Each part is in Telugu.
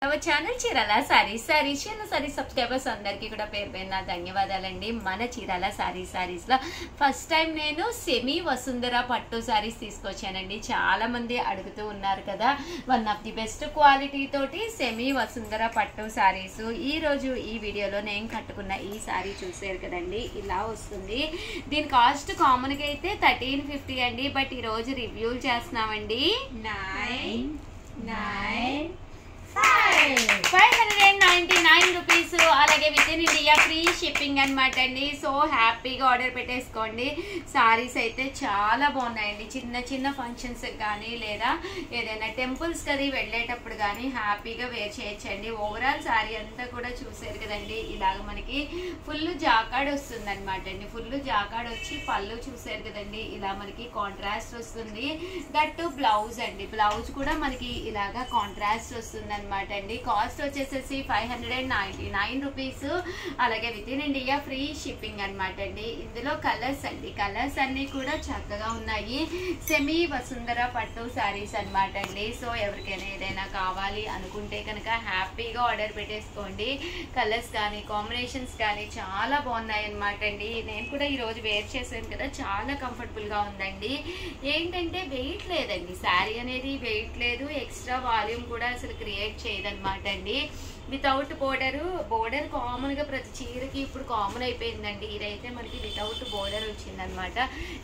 Hour channel Chirala saris saris subscribers అందరికీ కూడా పేరు పేరున ధన్యవాదాలండి. మన చీరాల సారీస్ లో ఫస్ట్ టైం నేను సెమీ వసుంధర పట్టు సారీస్ తీసుకొచ్చానండి. చాలా మంది అడుగుతూ ఉన్నారు కదా, one of the best quality తోటి సెమీ వసుంధర పట్టు సారీస్. ఈ రోజు ఈ వీడియోలో నేను కట్టుకున్న ఈ సారీ చూసారు కదండి, ఇలా వస్తుంది. దీని కాస్ట్ కామన్ గా అయితే 1350 అండి. బట్ ఈ రోజు రివ్యూ చేస్తున్నామండి 599 రూపీస్. అలాగే with in India free shipping అనమాట అండి. సో హ్యాపీగా ఆర్డర్ పెట్టేసుకోండి. సారీస్ అయితే చాలా బాగున్నాయండి. చిన్న చిన్న ఫంక్షన్స్ కానీ లేదా ఏదైనా టెంపుల్స్ కది వెళ్ళేటప్పుడు కానీ హ్యాపీగా వేర్ చేయొచ్చండి. ఓవరాల్ సారీ అంతా కూడా చూసారు కదండి, ఇలాగ మనకి ఫుల్ జాకాడ్ వస్తుంది అనమాట అండి. ఫుల్ జాకాడ్ వచ్చి పళ్ళు చూసారు కదండి, ఇలా మనకి కాంట్రాస్ట్ వస్తుంది. దట్ బ్లౌజ్ అండి, బ్లౌజ్ కూడా మనకి ఇలాగా కాంట్రాస్ట్ వస్తుంది అనమాట అండి. కాస్ట్ వచ్చేసేసి 599 రూపీస్. అలాగే with in India free shipping అనమాట అండి. ఇందులో కలర్స్ అండి, కలర్స్ అన్ని కూడా చక్కగా ఉన్నాయి. సెమీ వసుంధర పట్టు సారీస్ అనమాట అండి. సో ఎవరికైనా ఏదైనా కావాలి అనుకుంటే కనుక హ్యాపీగా ఆర్డర్ పెట్టేసుకోండి. కలర్స్ కానీ కాంబినేషన్స్ కానీ చాలా బాగున్నాయి అనమాట అండి. నేను కూడా ఈరోజు వేర్ చేశాను కదా, చాలా కంఫర్టబుల్ గా ఉందండి. ఏంటంటే వెయిట్ లేదండి, శారీ అనేది వెయిట్ లేదు, ఎక్స్ట్రా వాల్యూమ్ కూడా అసలు క్రియేట్ చేయదన్నమాట అండి. వితౌట్ బోర్డర్ కామన్ గా ప్రతి చీరకి ఇప్పుడు కామన్ అయిపోయిందండి. ఇదైతే మనకి వితౌట్ బోర్డర్ వచ్చిందనమాట,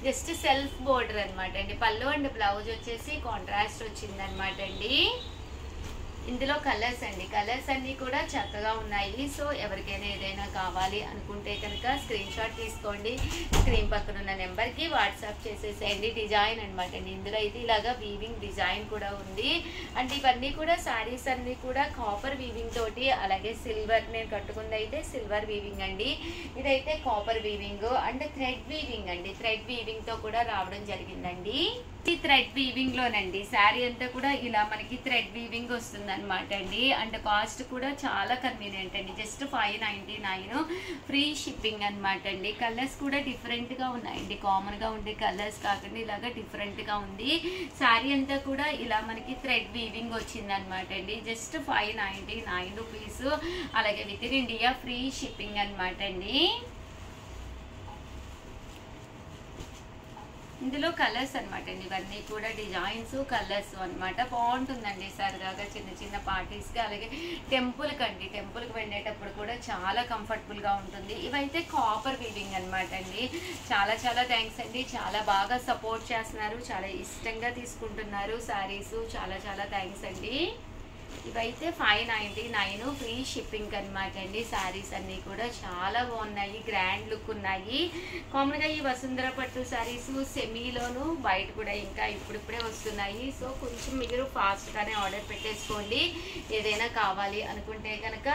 జస్ట్ సెల్ఫ్ బోర్డర్ అనమాట అండి. పళ్ళు అండ్ బ్లౌజ్ వచ్చేసి కాంట్రాస్ట్ వచ్చిందనమాట అండి. ఇందులో కలర్స్ అండి, కలర్స్ అన్ని కూడా చక్కగా ఉన్నాయి. సో ఎవరికైనా ఏదైనా కావాలి అనుకుంటే కనుక స్క్రీన్ షాట్ తీసుకోండి, స్క్రీన్ పక్కన ఉన్న నెంబర్ కి వాట్సాప్ చేసేసేయండి. డిజైన్ అనమాట అండి, ఇందులో అయితే ఇలాగా వీవింగ్ డిజైన్ కూడా ఉంది. అంటే ఇవన్నీ కూడా సారీస్ అన్ని కూడా కాపర్ వీవింగ్ తోటి, అలాగే సిల్వర్, నేను కట్టుకుంది అయితే సిల్వర్ వీవింగ్ అండి. ఇదైతే copper weaving and thread weaving అండి, థ్రెడ్ వీవింగ్ తో కూడా రావడం జరిగిందండి. ఈ థ్రెడ్ వీవింగ్ లోనండి శారీ అంతా కూడా ఇలా మనకి థ్రెడ్ వీవింగ్ వస్తుంది అనమాట అండి. అండ్ కాస్ట్ కూడా చాలా కన్వీనియంట్ అండి, జస్ట్ 599 ఫ్రీ షిప్పింగ్ అనమాట అండి. కలర్స్ కూడా డిఫరెంట్ గా ఉన్నాయండి, కామన్ గా ఉండే కలర్స్ కాకుండా ఇలాగా డిఫరెంట్ గా ఉంది. శారీ అంతా కూడా ఇలా మనకి థ్రెడ్ వీవింగ్ వచ్చింది అనమాట అండి. Just 599 rupees. అలాగే with in India free shipping అనమాట అండి. ఇందులో కలర్స్ అనమాట అండి, ఇవన్నీ కూడా డిజైన్స్ కలర్స్ అనమాట. బాగుంటుందండి సరదాగా చిన్న చిన్న పార్టీస్ కి, అలాగే టెంపుల్ కండి, టెంపుల్ కి వెళ్ళేటప్పుడు కూడా చాలా కంఫర్టబుల్ గా ఉంటుంది. ఇవైతే కాపర్ వీవింగ్ అనమాట అండి. చాలా చాలా థ్యాంక్స్ అండి, చాలా బాగా సపోర్ట్ చేస్తున్నారు, చాలా ఇష్టంగా తీసుకుంటున్నారు సారీస్. చాలా చాలా థ్యాంక్స్ అండి. ఇవైతే 599 ఫ్రీ షిప్పింగ్ అనమాట అండి. సారీస్ అన్ని కూడా చాలా బాగున్నాయి, గ్రాండ్ లుక్ ఉన్నాయి. కామన్ గా ఈ వసుంధర పట్టు సారీస్ సెమీలోను బయట కూడా ఇంకా ఇప్పుడిప్పుడే వస్తున్నాయి. సో కొంచెం మీరు ఫాస్ట్ గానే ఆర్డర్ పెట్టేసుకోండి ఏదైనా కావాలి అనుకుంటే కనుక.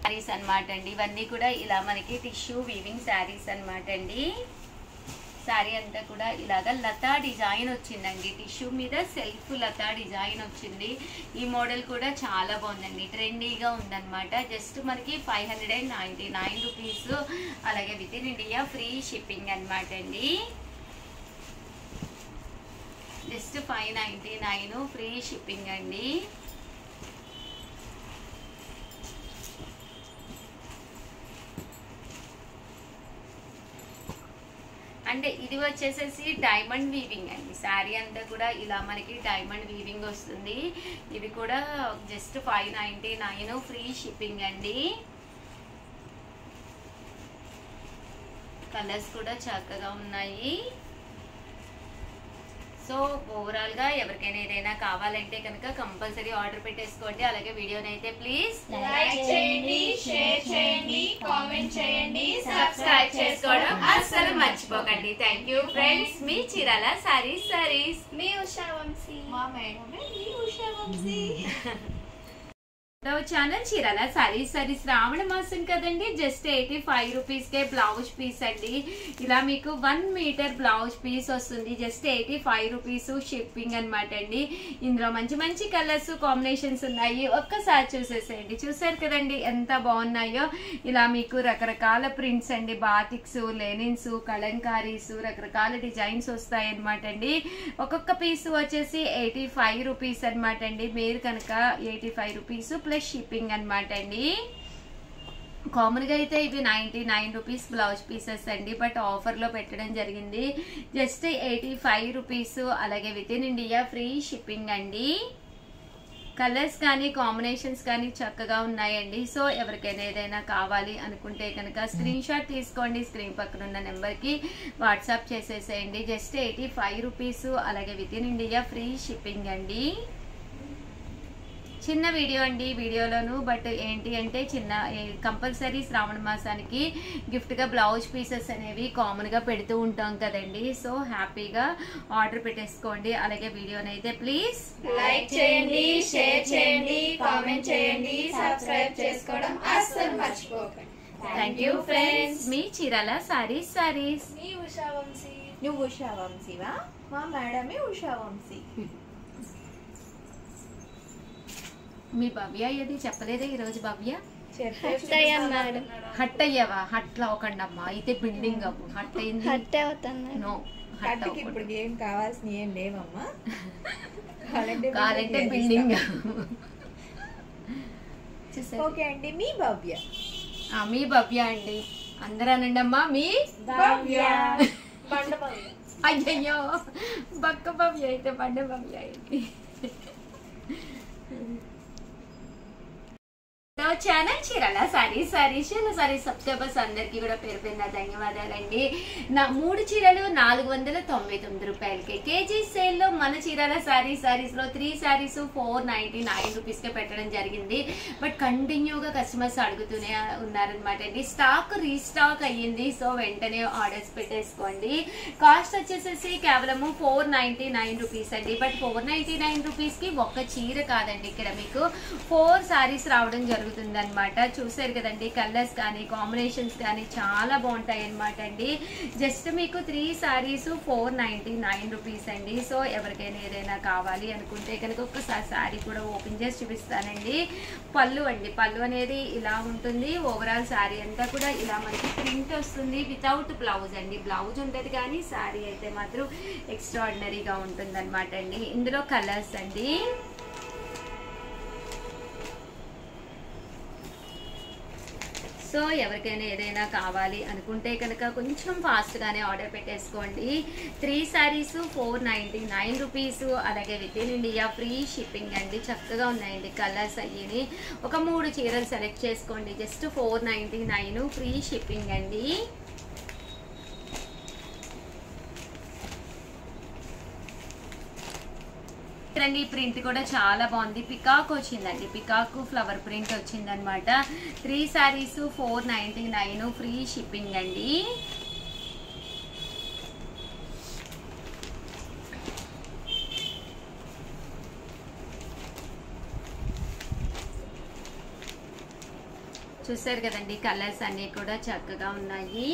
సారీస్ అనమాట అండి, ఇవన్నీ కూడా ఇలా మనకి టిష్యూ వీవింగ్ సారీస్ అనమాట అండి. శారీ అంతా కూడా ఇలాగా లతా డిజైన్ వచ్చిందండి, టిష్యూ మీద సెల్ఫ్ లతా డిజైన్ వచ్చింది. ఈ మోడల్ కూడా చాలా బాగుందండి, ట్రెండీగా ఉందన్నమాట. జస్ట్ మనకి 599 రూపీస్. అలాగే with in India free shipping అనమాట అండి. జస్ట్ 599 ఫ్రీ షిప్పింగ్ అండి. అంటే ఇది వచ్చేసేసి డైమండ్ వీవింగ్ అండి. శారీ అంతా కూడా ఇలా మనకి డైమండ్ వీవింగ్ వస్తుంది. ఇవి కూడా జస్ట్ 599 ఫ్రీ షిప్పింగ్ అండి. కలర్స్ కూడా చక్కగా ఉన్నాయి. సో ఓవరాల్ గా ఎవరికైనా ఏదైనా కావాలంటే కనుక కంపల్సరీ ఆర్డర్ పెట్టేసుకోండి. అలాగే వీడియోని అయితే ప్లీజ్ లైక్ చేయండి, షేర్ చేయండి, కామెంట్ చేయండి, సబ్స్క్రైబ్ చేసుకోవడం అస్సలు మర్చిపోకండి. Thank you friends. మీ చీరాల సారీస్ మీ ఉషా వంశీ. మా మేడమే మీ ఉషా వంశీ. ఛానల్ చీరాల సారీస్ శ్రావణ మాసం కదండి, జస్ట్ 85 రూపీస్ కే బ్లౌజ్ పీస్ అండి. ఇలా మీకు 1 మీటర్ బ్లౌజ్ పీస్ వస్తుంది, జస్ట్ 85 రూపీస్ షిప్పింగ్ అనమాట అండి. ఇందులో మంచి మంచి కలర్స్ కాంబినేషన్స్ ఉన్నాయి, ఒక్కసారి చూసేసేయండి. చూసారు కదండి ఎంత బాగున్నాయో. ఇలా మీకు రకరకాల ప్రింట్స్ అండి, బాటిక్స్, లెనిన్స్, కలంకారీస్, రకరకాల డిజైన్స్ వస్తాయి అనమాట అండి. ఒక్కొక్క పీస్ వచ్చేసి 85 రూపీస్ అనమాట అండి. మీరు కనుక 85 రూపీస్ ప్లస్ షిప్పింగ్ అనమాట అండి. కామన్గా అయితే ఇవి 99 రూపీస్ బ్లౌజ్ పీసెస్ అండి, బట్ ఆఫర్లో పెట్టడం జరిగింది జస్ట్ 85 రూపీస్. అలాగే with in India free shipping అండి. కలర్స్ కానీ కాంబినేషన్స్ కానీ చక్కగా ఉన్నాయండి. సో ఎవరికైనా ఏదైనా కావాలి అనుకుంటే కనుక స్క్రీన్ షాట్ తీసుకోండి, స్క్రీన్ పక్కన ఉన్న నెంబర్కి వాట్సాప్ చేసేసేయండి. Just 85 rupees. అలాగే with in India free shipping అండి. చిన్న వీడియో అండి, వీడియోలోను బట్ ఏంటి అంటే చిన్న కంపల్సరీ శ్రావణ మాసానికి గిఫ్ట్గా బ్లౌజ్ పీసెస్ అనేవి కామన్గా పెడుతూ ఉంటాం కదండి. సో హ్యాపీగా ఆర్డర్ పెట్టేసుకోండి. అలాగే వీడియోని అయితే ప్లీజ్ లైక్ చేయండి, షేర్ చేయండి, కామెంట్ చేయండి, సబ్స్క్రైబ్ చేసుకోవడం అస్సలు మర్చిపోకండి. Thank you friends. మీ చీరాల సారీస్. మీ ఉషా వంశీ. నువ్వు ఉషా వంశీవా? మా మేడమే ఉషా వంశీ. మీ భవ్య ఏది చెప్పలేదే ఈరోజు? భవ్య మేడం హట్ అయ్యావా? హట్ అవ్వకండి అమ్మా, అయితే బిల్డింగ్ అవ్వు. హట్ అయింది నో, హట్ కట్టుకి ఇప్పుడు ఏం కావాల్సిన ఏం లేవమ్మా. కావాలంటే బిల్డింగ్. ఓకే అండి. మీ భవ్య. మీ భవ్య అండి. అందరూ అనండి అమ్మా మీ భవ్య. అయ్యయ్యో బక్క భవ్య అయితే బండ భవ్య అయింది. ఛానల్ చీరాల సారీస్ సబ్స్క్రైబర్స్ అందరికి కూడా పేరు పేరున ధన్యవాదాలండి. నా 3 చీరలు 499 రూపాయలకి కేజీ సేల్ లో మన చీరాల సారీస్ లో 3 సారీస్ 499 రూపీస్ కే పెట్టడం జరిగింది. బట్ కంటిన్యూగా కస్టమర్స్ అడుగుతూనే ఉన్నారనమాట అండి. స్టాక్ రీస్టాక్ అయ్యింది. సో వెంటనే ఆర్డర్స్ పెట్టేసుకోండి. కాస్ట్ వచ్చేసేసి కేవలము 499 రూపీస్ అండి. బట్ 499 రూపీస్ కి ఒక్క చీర కాదండి, ఇక్కడ మీకు 4 సారీస్ రావడం జరుగుతుంది అనమాట. చూసారు కదండి, కలర్స్ కానీ కాంబినేషన్స్ కానీ చాలా బాగుంటాయి అనమాట అండి. జస్ట్ మీకు 3 సారీస్ 499 రూపీస్ అండి. సో ఎవరికైనా ఏదైనా కావాలి అనుకుంటే కనుక ఒక్కసారి సారీ కూడా ఓపెన్ చేసి చూపిస్తానండి. పళ్ళు అండి, పళ్ళు అనేది ఇలా ఉంటుంది. ఓవరాల్ సారీ అంతా కూడా ఇలా మనకి ప్రింట్ వస్తుంది వితౌట్ బ్లౌజ్ అండి. బ్లౌజ్ ఉంటుంది కానీ సారీ అయితే మాత్రం ఎక్స్ట్రాడినరీగా ఉంటుంది అనమాట అండి. ఇందులో కలర్స్ అండి. సో ఎవరికైనా ఏదైనా కావాలి అనుకుంటే కనుక కొంచెం ఫాస్ట్గానే ఆర్డర్ పెట్టేసుకోండి. 3 సారీస్ 499 రూపీస్. అలాగే with in India free shipping అండి. చక్కగా ఉన్నాయండి కలర్స్ అయ్యి. ఒక 3 చీరలు సెలెక్ట్ చేసుకోండి. జస్ట్ 499 ఫ్రీ షిప్పింగ్ అండి. ఈ ప్రింట్ కూడా చాలా బాగుంది. పికాక్ వచ్చిందండి, పికాక్ ఫ్లవర్ ప్రింట్ వచ్చిందనమాట. 3 సారీస్ 499 ఫ్రీ షిప్పింగ్ అండి. చూసారు కదండి, కలర్స్ అన్ని కూడా చక్కగా ఉన్నాయి.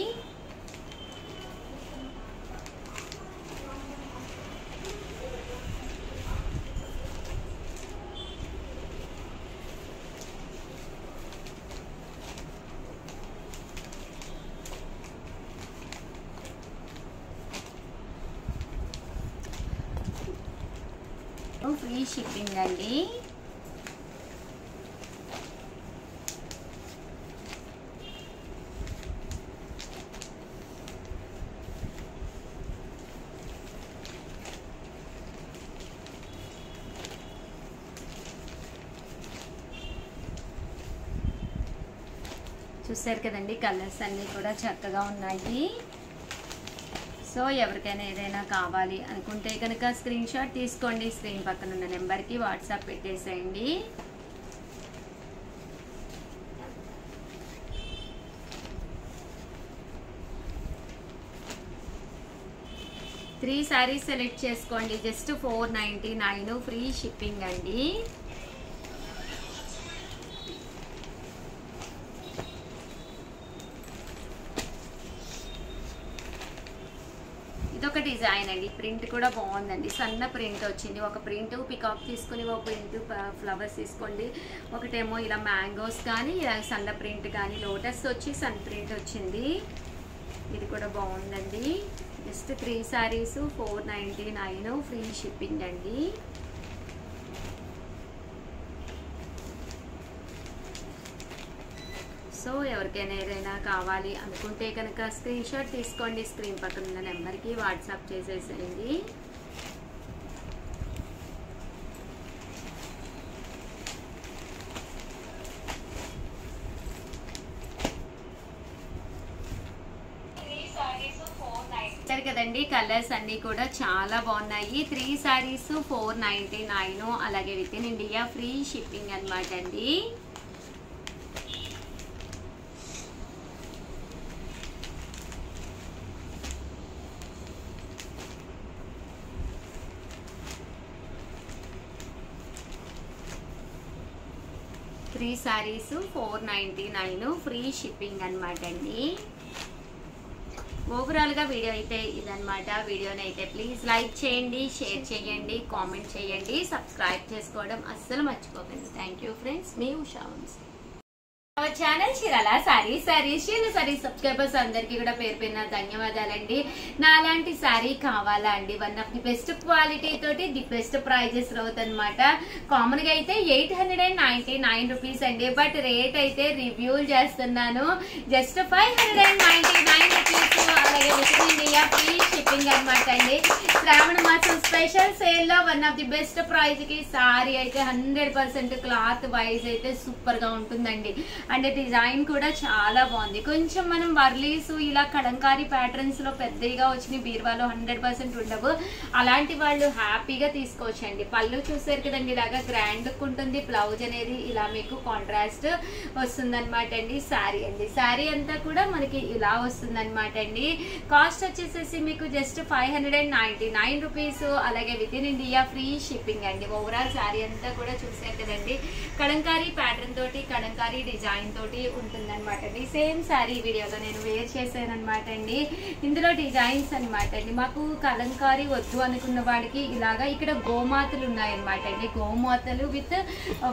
ఫ్రీ షిప్పింగ్ అండి. చూసారు కదండి, కలర్స్ అన్నీ కూడా చక్కగా ఉన్నాయి. సో ఎవరికైనా ఏదైనా కావాలి అనుకుంటే కనుక స్క్రీన్ షాట్ తీసుకోండి, స్క్రీన్ పక్కన ఉన్న నెంబర్కి వాట్సాప్ పెట్టేసేయండి. త్రీ సారీస్ సెలెక్ట్ చేసుకోండి. జస్ట్ 499 ఫ్రీ షిప్పింగ్ అండి. ఇదొక డిజైన్ అండి, ప్రింట్ కూడా బాగుందండి. సన్న ప్రింట్ వచ్చింది. ఒక ప్రింట్ పికాక్ తీసుకుని ఒక ప్రింట్ ఫ్లవర్స్ తీసుకోండి. ఒకటేమో ఇలా మ్యాంగోస్ కానీ ఇలా సన్న ప్రింట్ కానీ లోటస్ వచ్చి సన్ ప్రింట్ వచ్చింది. ఇది కూడా బాగుందండి. జస్ట్ 3 సారీస్ 499 ఫ్రీ షిప్పింగ్ అండి. సో ఎవరికైనా ఏదైనా కావాలి అనుకుంటే కనుక స్క్రీన్ షాట్ తీసుకోండి, స్క్రీన్ పక్కన ఉన్న నెంబర్కి వాట్సాప్ చేసేసేయండి. కదండి కలర్స్ అన్ని కూడా చాలా బాగున్నాయి. 3 సారీస్ 499, అలాగే with in India free shipping అన్నమాట అండి. త్రీ సారీస్ 499 ఫ్రీ షిప్పింగ్ అన్నమాట అండి. ఓవరాల్ గా వీడియో అయితే ఇదన్నమాట. వీడియోని అయితే ప్లీజ్ లైక్ చేయండి, షేర్ చేయండి, కామెంట్ చేయండి, సబ్స్క్రైబ్ చేసుకోవడం అస్సలు మర్చిపోకండి. థ్యాంక్ యూ ఫ్రెండ్స్, మీ Usha Vamshi. Our channel Chirala sarees subscribers అందరికీ కూడా పేరు పేరున ధన్యవాదాలండి. నా అలాంటి శారీ కావాలా అండి, one of the best quality తోటి ది బెస్ట్ ప్రైజెస్ అవుతాయన్నమాట. కామన్ గా అయితే 899 రూపీస్ అండి, బట్ రేట్ అయితే రివ్యూలు చేస్తున్నాను. జస్ట్ 599 రూపీస్, అలాగే with in India free shipping అనమాట అండి. శ్రావణ మాసం స్పెషల్ సేల్ లో one of the best prize కి సారీ అయితే 100% క్లాత్ వైజ్ అయితే సూపర్ గా ఉంటుందండి. అండ్ డిజైన్ కూడా చాలా బాగుంది. కొంచెం మనం వర్లీస్ ఇలా కలంకారీ ప్యాటర్న్స్ లో పెద్దగా వచ్చిన బీరువాలో 100% ఉండవు. అలాంటి వాళ్ళు హ్యాపీగా తీసుకోవచ్చండి. పళ్ళు చూసారు కదండి, ఇలాగా గ్రాండ్ లుక్ ఉంటుంది. బ్లౌజ్ అనేది ఇలా మీకు కాంట్రాస్ట్ వస్తుందన్నమాట అండి. శారీ అంతా కూడా మనకి ఇలా వస్తుందన్నమాట అండి. కాస్ట్ వచ్చేసేసి మీకు జస్ట్ 599 రూపీస్, అలాగే with in India free shipping అండి. ఓవరాల్ శారీ అంతా కూడా చూసారు కదండి, కలంకారీ ప్యాటర్న్ తోటి కలంకారీ డిజైన్ తోటి ఉంటుందన్నమాట అండి. సేమ్ శారీ వీడియోలో నేను వేర్ చేశాను అనమాట అండి. ఇందులో డిజైన్స్ అనమాట అండి. మాకు కలంకారీ వద్దు అనుకున్న వాడికి ఇలాగా ఇక్కడ గోమాతలు ఉన్నాయన్నమాట అండి. గోమాతలు విత్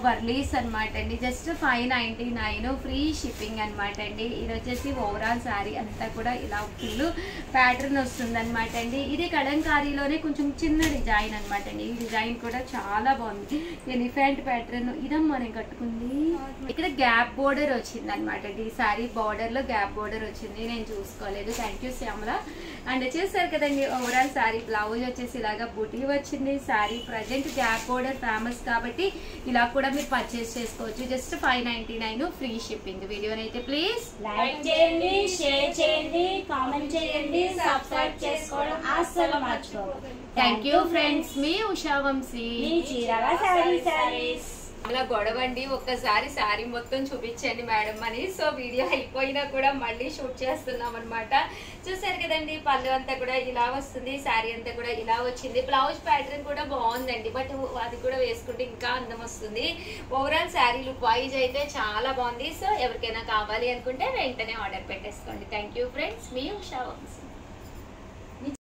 వర్లీస్ అనమాట అండి. జస్ట్ 599 ఫ్రీ షిప్పింగ్ అనమాట అండి. ఇది వచ్చేసి ఓవరాల్ శారీ అంతా కూడా ఇలా ఫుల్ ప్యాటర్న్ వస్తుంది అనమాట అండి. ఇది కలంకారీలోనే కొంచెం చిన్న డిజైన్ అనమాట అండి. ఈ డిజైన్ కూడా చాలా బాగుంది. ఎలిఫెంట్ ప్యాటర్న్ ఇదమ్మా నేను కట్టుకుంది. ఇక్కడ గ్యాప్ బోర్డర్ వచ్చింది అనమాట అండి. ఈ సారీ బార్డర్ లో గ్యాప్ బోర్డర్ వచ్చింది, నేను చూసుకోలేదు. Thank you Shyamala. అండ్ చూసారు కదండి ఓవరాల్ సారీ బ్లౌజ్ వచ్చేసి ఇలాగా బుటీ వచ్చింది. Sorry present gap border famous కాబట్టి ఇలా కూడా మీరు పర్చేస్ చేసుకోవచ్చు. Just 599 free shipping. వీడియోని అయితే ప్లీజ్ లైక్ చేయండి, షేర్ చేయండి, కామెంట్ చేయండి, సబ్స్క్రైబ్ చేసుకోవడం అస్సలు మర్చిపోవద్దు. థ్యాంక్ యూ ఫ్రెండ్స్, మీ ఉషా వంశీ. చీరాల సారీస్. అలా గొడవండి, ఒక్కసారి శారీ మొత్తం చూపించండి మేడం అని. సో వీడియో అయిపోయినా కూడా మళ్ళీ షూట్ చేస్తున్నాం అనమాట. చూసారు కదండి, పళ్ళు అంతా కూడా ఇలా వస్తుంది, శారీ అంతా కూడా ఇలా వచ్చింది. బ్లౌజ్ ప్యాటర్న్ కూడా బాగుందండి, బట్ అది కూడా వేసుకుంటే ఇంకా అందం వస్తుంది. ఓవరాల్ శారీ లుక్ వైజ్ అయితే చాలా బాగుంది. సో ఎవరికైనా కావాలి అనుకుంటే వెంటనే ఆర్డర్ పెట్టేసుకోండి. థ్యాంక్ యూ ఫ్రెండ్స్, మీ ఉషా వంశీ.